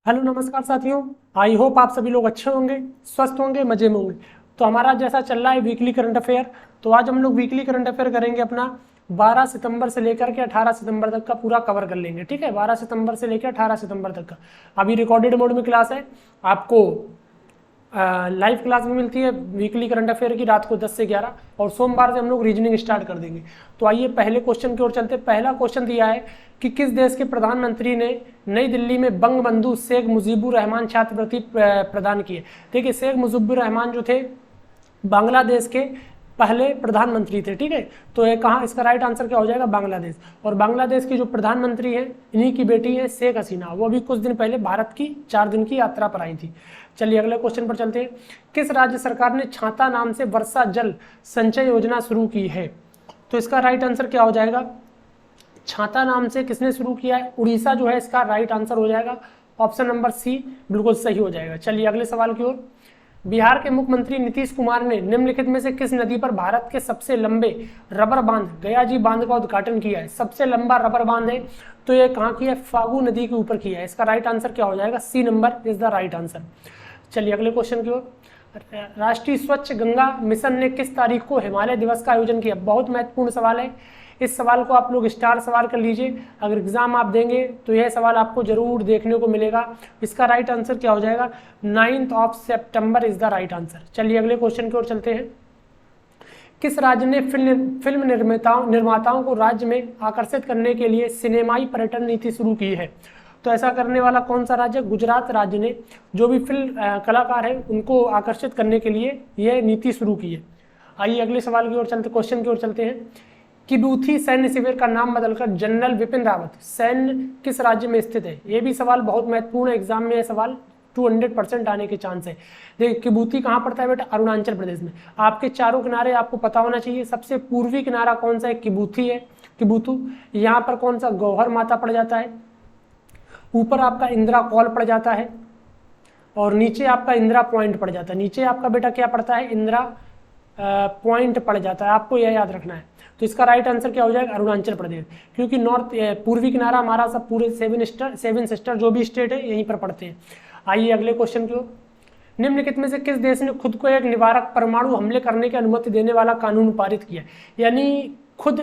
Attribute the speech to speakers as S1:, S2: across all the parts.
S1: Hello नमस्कार साथियों। I hope आप सभी लोग अच्छे होंगे, स्वस्थ होंगे, मजे में होंगे। तो हमारा जैसा चल रहा है वीकली करंट अफेयर, तो आज हम लोग वीकली करंट अफेयर करेंगे अपना 12 सितंबर से लेकर के 18 सितंबर तक का पूरा कवर कर लेंगे। ठीक है, 12 सितंबर से लेकर 18 सितंबर तक का। अभी रिकॉर्डेड मोड में क्लास है, आपको लाइव क्लास भी मिलती है वीकली करंट अफेयर की रात को 10 से 11, और सोमवार से हम लोग रीजनिंग स्टार्ट कर देंगे। तो आइए पहले क्वेश्चन की ओर चलते। पहला क्वेश्चन दिया है कि किस देश के प्रधानमंत्री ने नई दिल्ली में बंगबंधु शेख मुजीबुर रहमान छात्रवृत्ति प्रदान की है। देखिए, शेख मुजीबुर रहमान जो थे बांग्लादेश के पहले प्रधानमंत्री थे। ठीक है, तो ये कहाँ, इसका राइट आंसर क्या हो जाएगा, बांग्लादेश। और बांग्लादेश की जो प्रधानमंत्री हैं, इन्हीं की बेटी है शेख हसीना। वो अभी कुछ दिन पहले भारत की 4 दिन की यात्रा पर आई थी। चलिए अगले क्वेश्चन पर चलते हैं। किस राज्य सरकार ने छाता नाम से वर्षा जल संचय योजना शुरू की है? तो इसका राइट आंसर क्या हो जाएगा, छाता नाम से किसने शुरू किया है? उड़ीसा जो है इसका राइट आंसर हो जाएगा। ऑप्शन नंबर सी बिल्कुल सही हो जाएगा। चलिए अगले सवाल की ओर। बिहार के मुख्यमंत्री नीतीश कुमार ने निम्नलिखित में से किस नदी पर भारत के सबसे लंबे रबर बांध गयाजी बांध का उद्घाटन किया है? सबसे लंबा रबर बांध है तो ये कहाँ किया है? फागू नदी के ऊपर किया है। इसका राइट आंसर क्या हो जाएगा? C number is the right answer. चलिए अगले क्वेश्चन की ओर। राष्ट्रीय स्वच्छ गंगा मिशन ने किस तारीख को हिमालय दिवस का आयोजन किया? बहुत महत्वपूर्ण सवाल है। इस सवाल को आप लोग स्टार सवाल कर लीजिए, अगर एग्जाम आप देंगे तो यह सवाल आपको जरूर देखने को मिलेगा। इसका राइट आंसर क्या हो जाएगा? 9 सितंबर इज द राइट आंसर। चलिए अगले क्वेश्चन की ओर चलते हैं। किस राज्य ने फिल्म निर्माताओं को राज्य में आकर्षित करने के लिए सिनेमाई पर्यटन नीति शुरू की है? तो ऐसा करने वाला कौन सा राज्य? गुजरात राज्य ने जो भी फिल्म कलाकार है उनको आकर्षित करने के लिए यह नीति शुरू की है। आइए अगले सवाल की ओर चलते, क्वेश्चन की ओर चलते हैं। किबूथी सैन्य शिविर का नाम बदलकर जनरल विपिन रावत सैन्य किस राज्य में स्थित है? ये भी सवाल बहुत महत्वपूर्ण है, एग्जाम में यह सवाल 200% आने के चांस है। देखिए, किबूथी कहाँ पड़ता है बेटा? अरुणाचल प्रदेश में। आपके चारों किनारे आपको पता होना चाहिए। सबसे पूर्वी किनारा कौन सा है? किबूथी है, किबूतू। यहाँ पर कौन सा? गौहर माता पड़ जाता है। ऊपर आपका इंदिरा कॉल पड़ जाता है, और नीचे आपका इंदिरा पॉइंट पड़ जाता है। नीचे आपका बेटा क्या पड़ता है? इंदिरा पॉइंट पड़ जाता है। आपको यह याद रखना है। तो इसका राइट आंसर क्या हो जाएगा? अरुणाचल प्रदेश, क्योंकि पूर्वी किनारा हमारा सब पूरे 7 सिस्टर जो भी स्टेट है यहीं पर पड़ते हैं। आइए अगले क्वेश्चन की ओर। निम्नलिखित में से किस देश ने खुद को एक निवारक परमाणु हमले करने की अनुमति देने वाला कानून पारित किया? यानी खुद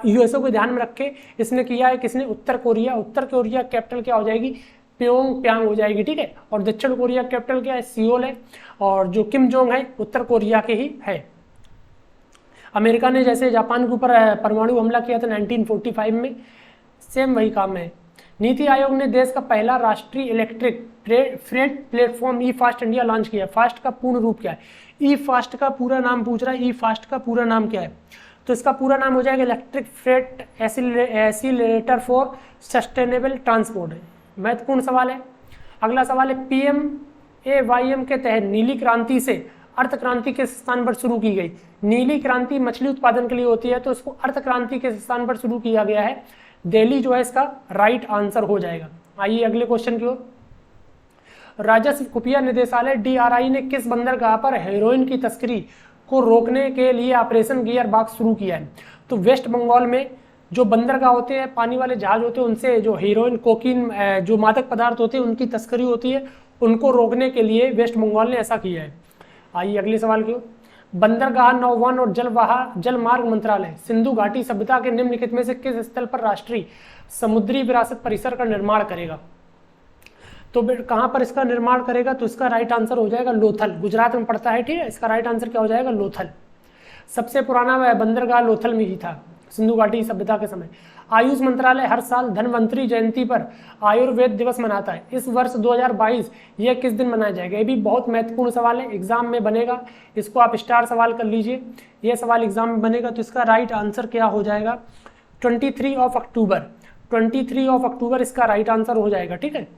S1: यूएसए को ध्यान में रख के इसने किया है। किसने? उत्तर कोरिया। उत्तर कोरिया कैपिटल क्या हो जाएगी? प्योंगयांग हो जाएगी। ठीक है, और दक्षिण कोरिया कैपिटल क्या है? सियोल है। और जो किम जोंग है उत्तर कोरिया के ही है। अमेरिका ने जैसे जापान के ऊपर परमाणु हमला किया था 1945 में, सेम वही काम है। नीति आयोग ने देश का पहला राष्ट्रीय इलेक्ट्रिक फ्रेट प्लेटफॉर्म ई फास्ट इंडिया लॉन्च किया। फास्ट का पूर्ण रूप क्या है? ई फास्ट का पूरा नाम पूछ रहा है। ई फास्ट का पूरा नाम क्या है? तो इसका पूरा नाम हो जाएगा electric freight oscillator for sustainable transport. महत्वपूर्ण सवाल है। अगला सवाल है, PMAYM के तहत नीली क्रांति से अर्थ क्रांति के स्थान पर शुरू की गई। नीली क्रांति मछली उत्पादन के लिए होती है, तो इसको अर्थ क्रांति के स्थान पर शुरू किया गया है। दिल्ली जो है इसका राइट आंसर हो जाएगा। आइए अगले क्वेश्चन की ओर। राजस्व खुफिया निदेशालय DRI ने किस बंदरगाह पर हेरोइन की तस्करी को रोकने के लिए ऑपरेशन गियर बॉक्स शुरू किया है? तो वेस्ट बंगाल में जो बंदरगाह होते हैं, पानी वाले जहाज होते हैं, उनसे जो हीरोइन, कोकीन, जो मादक पदार्थ होते हैं उनकी तस्करी होती है, उनको रोकने के लिए वेस्ट बंगाल ने ऐसा किया है। आइए अगले सवाल की ओर। बंदरगाह, नौवहन और जल मार्ग मंत्रालय सिंधु घाटी सभ्यता के निम्नलिखित में से किस स्थल पर राष्ट्रीय समुद्री विरासत परिसर का निर्माण करेगा? तो कहां पर इसका निर्माण करेगा? तो इसका राइट आंसर हो जाएगा लोथल, गुजरात में पड़ता है। ठीक है, इसका राइट आंसर क्या हो जाएगा? लोथल। सबसे पुराना बंदरगाह लोथल में ही था सिंधु घाटी सभ्यता के समय। आयुष मंत्रालय हर साल धन्वंतरी जयंती पर आयुर्वेद दिवस मनाता है। इस वर्ष 2022 यह किस दिन मनाया जाएगा? ये भी बहुत महत्वपूर्ण सवाल है, एग्जाम में बनेगा। इसको आप स्टार सवाल कर लीजिए, यह सवाल एग्जाम में बनेगा। तो इसका राइट आंसर क्या हो जाएगा? 23 अक्टूबर। 23 अक्टूबर इसका राइट आंसर हो जाएगा। ठीक है,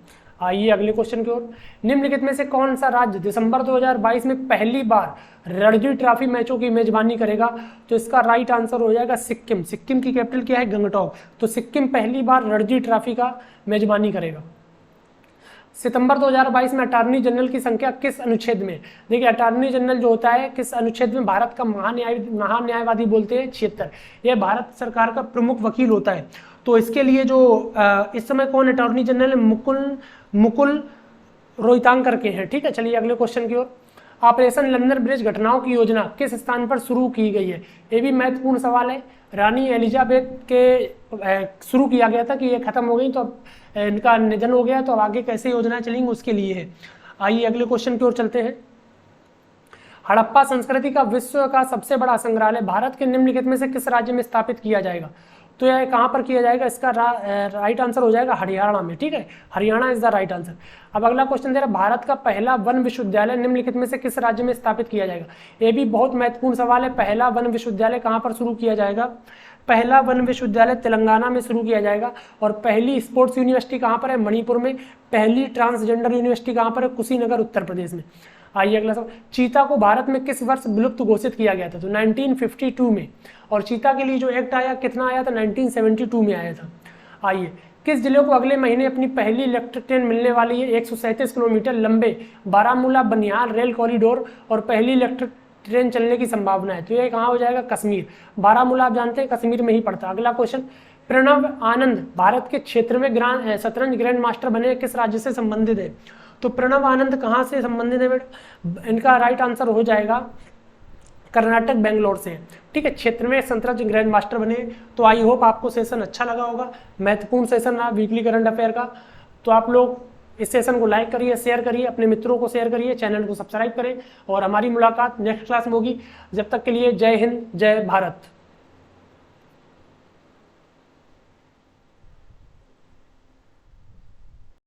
S1: आइए अगले क्वेश्चन की ओर। निम्नलिखित में से कौन सा राज्य दिसंबर 2022 में पहली बार रणजी ट्रॉफी मैचों की मेजबानी करेगा? तो इसका राइट आंसर हो जाएगा सिक्किम। सिक्किम की कैपिटल क्या है? गंगटोक। तो सिक्किम पहली बार रणजी ट्रॉफी का मेजबानी करेगा। सितंबर 2022 में अटॉर्नी जनरल की संख्या किस अनुच्छेद में? देखिए, अटॉर्नी जनरल जो होता है किस अनुच्छेद में? भारत का महान्यायवादी बोलते हैं 76। यह भारत सरकार का प्रमुख वकील होता है। तो इसके लिए जो इस समय कौन अटॉर्नी जनरल है, मुकुल रोहतांग करके हैं। ठीक है, चलिए अगले क्वेश्चन की ओर। ऑपरेशन लंदन ब्रिज घटनाओं की योजना किस स्थान पर शुरू की गई है? ये भी महत्वपूर्ण सवाल है। रानी एलिजाबेथ के शुरू किया गया था कि ये खत्म हो गई, तो अब इनका निधन हो गया, तो अब आगे कैसे योजना चलेंगी उसके लिए है। आइए अगले क्वेश्चन की ओर चलते हैं। हड़प्पा संस्कृति का विश्व का सबसे बड़ा संग्रहालय भारत के निम्नलिखित में से किस राज्य में स्थापित किया जाएगा? तो यह कहाँ पर किया जाएगा? इसका राइट आंसर हो जाएगा हरियाणा में। ठीक है, Haryana is the right answer. अब अगला क्वेश्चन दे रहा है, भारत का पहला वन विश्वविद्यालय निम्नलिखित में से किस राज्य में स्थापित किया जाएगा? ये भी बहुत महत्वपूर्ण सवाल है। पहला वन विश्वविद्यालय कहाँ पर शुरू किया जाएगा? पहला वन विश्वविद्यालय तेलंगाना में शुरू किया जाएगा। और पहली स्पोर्ट्स यूनिवर्सिटी कहाँ पर है? मणिपुर में। पहली ट्रांसजेंडर यूनिवर्सिटी कहाँ पर है? कुशीनगर, उत्तर प्रदेश में। आइए अगला सवाल, चीता को भारत में किस वर्ष विलुप्त घोषित किया गया था? तो 1952 में। और चीता के लिए जो एक्ट आया कितना आया था? 1972 में आया था। आइए, किस जिले को अगले महीने अपनी पहली इलेक्ट्रिक ट्रेन मिलने वाली है? 137 किलोमीटर लंबे बारामूला बनिहाल रेल कॉरिडोर और पहली इलेक्ट्रिक ट्रेन चलने की संभावना है। तो ये कहाँ हो जाएगा? कश्मीर। बारामूला आप जानते हैं कश्मीर में ही पड़ता है। अगला क्वेश्चन, प्रणव आनंद भारत के क्षेत्र में शतरंज ग्रैंड मास्टर बने, किस राज्य से संबंधित है? तो प्रणव आनंद कहाँ से संबंधित है बेटा? इनका राइट आंसर हो जाएगा कर्नाटक, बेंगलोर से। ठीक है, क्षेत्र में शतरंज ग्रैंड मास्टर बने। तो आई होप आपको सेशन अच्छा लगा होगा, महत्वपूर्ण सेशन रहा वीकली करंट अफेयर का। तो आप लोग इस सेशन को लाइक करिए, शेयर करिए, अपने मित्रों को शेयर करिए, चैनल को सब्सक्राइब करें और हमारी मुलाकात नेक्स्ट क्लास में होगी। जब तक के लिए जय हिंद, जय भारत।